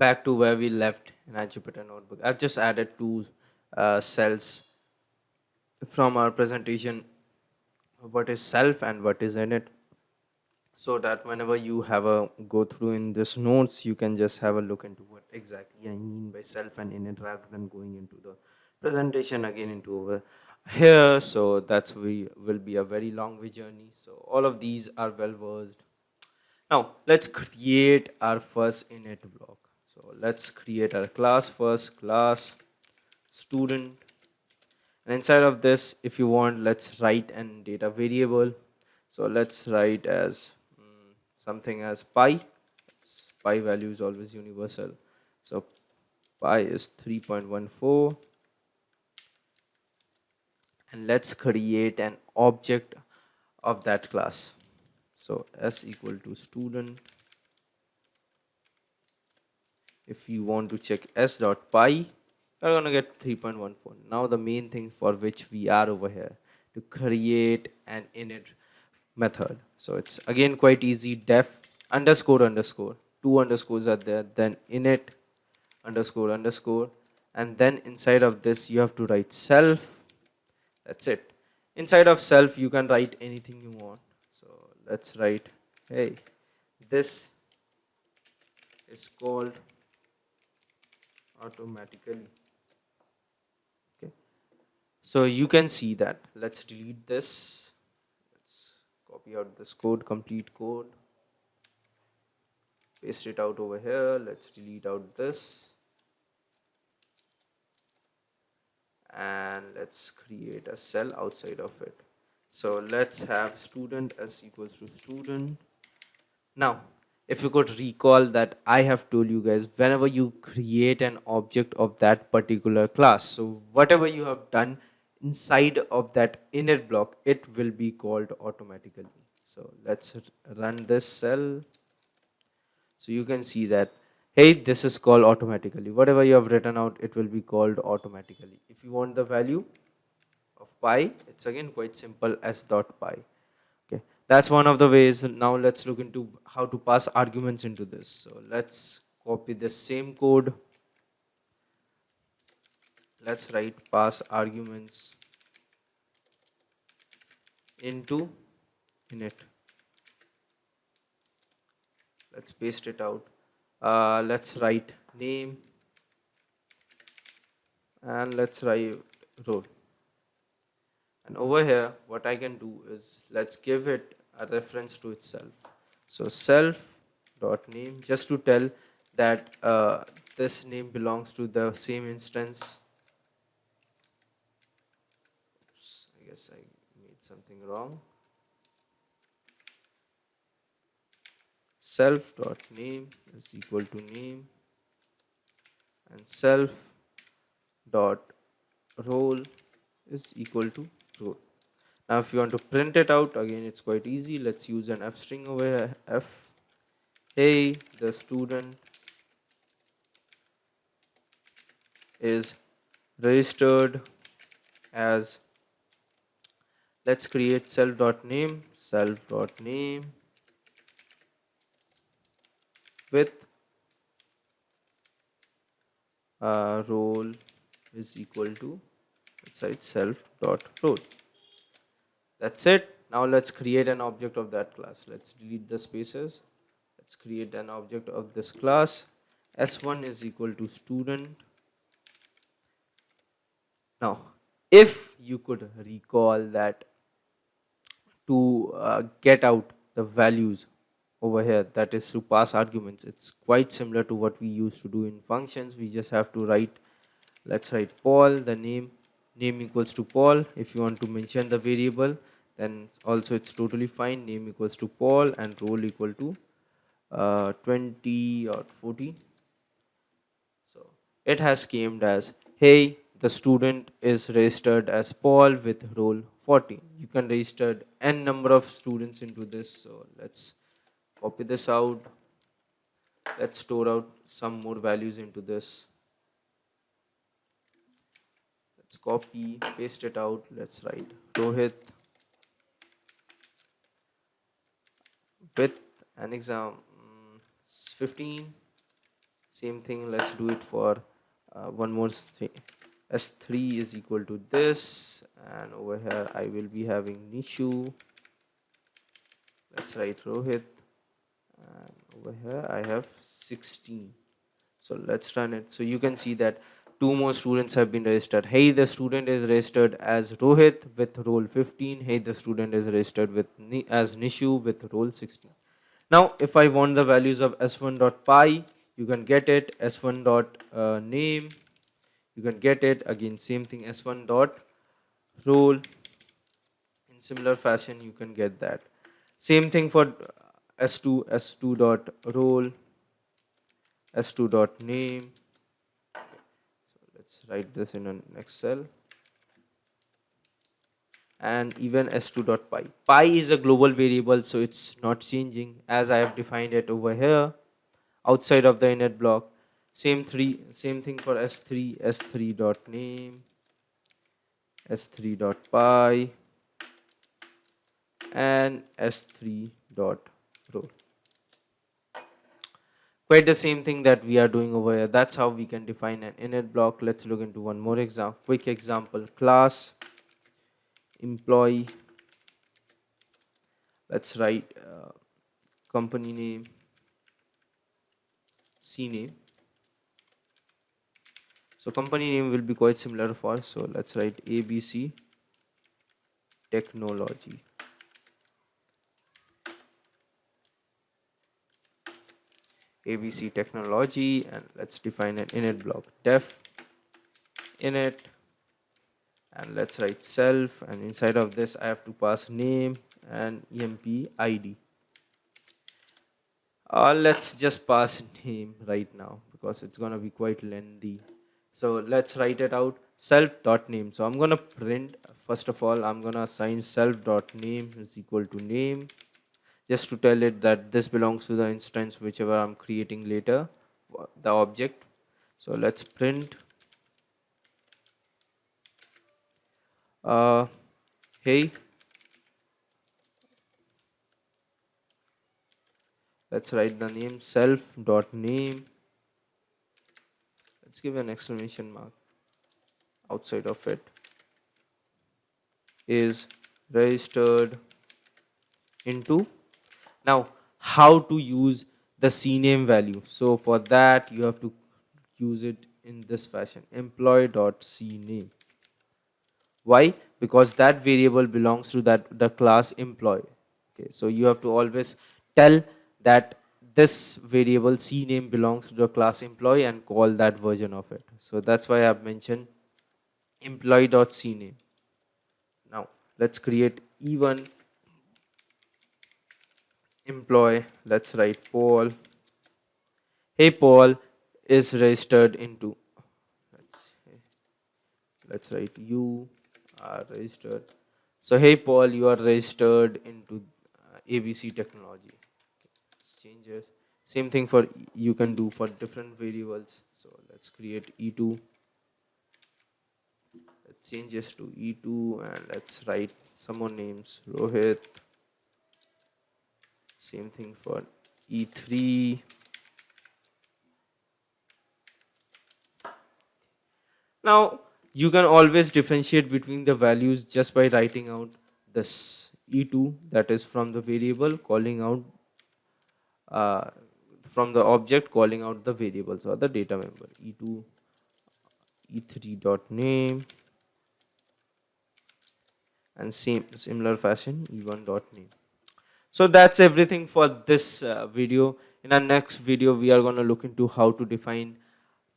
back to where we left in our Jupyter notebook. I've just added two cells from our presentation, what is self and what is init, so that whenever you have a go through in this notes, you can just have a look into what exactly I mean by self and init rather than going into the presentation again into over here. So that's we will be a very long way journey. So all of these are well versed. Now let's create our first init block. So let's create our class first, class student, and inside of this, if you want, let's write an data variable. So let's write as something as pi. Pi value is always universal, so pi is 3.14, and let's create an object of that class. So s equal to student. If you want to check s dot pi, you're gonna get 3.14. Now the main thing for which we are over here, to create an init method. So it's again quite easy. Def underscore underscore, two underscores are there, then init underscore underscore, and then inside of this you have to write self. That's it. Inside of self you can write anything you want. So let's write, hey, this is called automatically. Okay, so you can see that. Let's delete this. Let's copy out this code, complete code, paste it out over here. Let's delete out this, and let's create a cell outside of it. So let's have student as equals to student. Now if you could recall that I have told you guys, whenever you create an object of that particular class, so whatever you have done inside of that init block, it will be called automatically. So let's run this cell. So you can see that, hey, this is called automatically. Whatever you have written out, it will be called automatically. If you want the value of pi, it's again quite simple, s dot pi. Okay, that's one of the ways. Now let's look into how to pass arguments into this. So let's copy the same code. Let's write pass arguments into init. Let's paste it out. Let's write name, and let's write role. And over here what I can do is, let's give it a reference to itself. So self dot name, just to tell that this name belongs to the same instance. Oops, I guess I made something wrong. Self dot name is equal to name, and self dot role is equal to role. Now if you want to print it out, again it's quite easy. Let's use an f string over here. F, hey, the student is registered as, let's create self.name with role is equal to, let's write self.role. That's it. Now let's create an object of that class. Let's delete the spaces. Let's create an object of this class. S1 is equal to student. Now if you could recall that, to get out the values over here, that is to pass arguments, it's quite similar to what we used to do in functions. We just have to write, let's write Paul, the name equals to Paul. If you want to mention the variable, then also it's totally fine. Name equals to Paul and role equal to 20 or 40. So it has came as, hey, the student is registered as Paul with role 40. You can register n number of students into this. So let's copy this out. Let's store out some more values into this. Let's copy, paste it out. Let's write Rohit with an exam 15. Same thing, let's do it for one more thing. S3 is equal to this, and over here I will be having Nishu. Let's write Rohit, and over here I have 16. So let's run it. So you can see that two more students have been registered. Hey, the student is registered as Rohit with role 15. Hey, the student is registered with as Nishu with role 16. Now, if I want the values of s1.py, you can get it. S1 dot name, you can get it. Again, same thing. S1 dot role. In similar fashion, you can get that. Same thing for S2 dot role, S2 dot name. Let's write this in an Excel. And even s2.py. Pi is a global variable, so it's not changing as I have defined it over here outside of the init block. Same thing for s3 dot name, s3 dot py, and s3 dot role. Quite the same thing that we are doing over here. That's how we can define an init block. Let's look into one more example. Quick example: class employee. Let's write company name, CNAME. So company name will be quite similar for. So let's write ABC Technology. ABC Technology, and let's define an init block. Def init, and let's write self, and inside of this I have to pass name and emp id. Let's just pass name right now because it's gonna be quite lengthy. So let's write it out. Self.name. So I'm gonna print, first of all I'm gonna assign self.name is equal to name, just to tell it that this belongs to the instance whichever I'm creating later, the object. So let's print hey, let's write the name self.name. Let's give an exclamation mark outside of it, is registered into. Now, how to use the CNAME value? So for that you have to use it in this fashion: employee.cname. Why? Because that variable belongs to the class employee. Okay, so you have to always tell that this variable CNAME belongs to the class employee and call that version of it. So that's why I've mentioned employee.cname. Now let's create E1 employee. Let's write Paul. Hey, Paul is registered into. Let's write you are registered. So hey Paul, you are registered into ABC Technology. Changes. Same thing for you can do for different variables. So let's create E2. Let's change this to E2 and let's write some more names. Rohit. Same thing for E3. Now you can always differentiate between the values just by writing out this E2, that is from the variable calling out from the object calling out the variables or the data member. E2 E3 dot name, and similar fashion E1 dot name. So that's everything for this video. In our next video we are going to look into how to define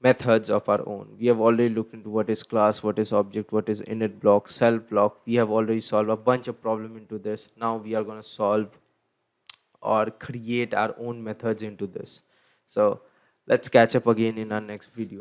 methods of our own. We have already looked into what is class, what is object, what is init block, self block. We have already solved a bunch of problem into this. Now we are going to solve or create our own methods into this. So let's catch up again in our next video.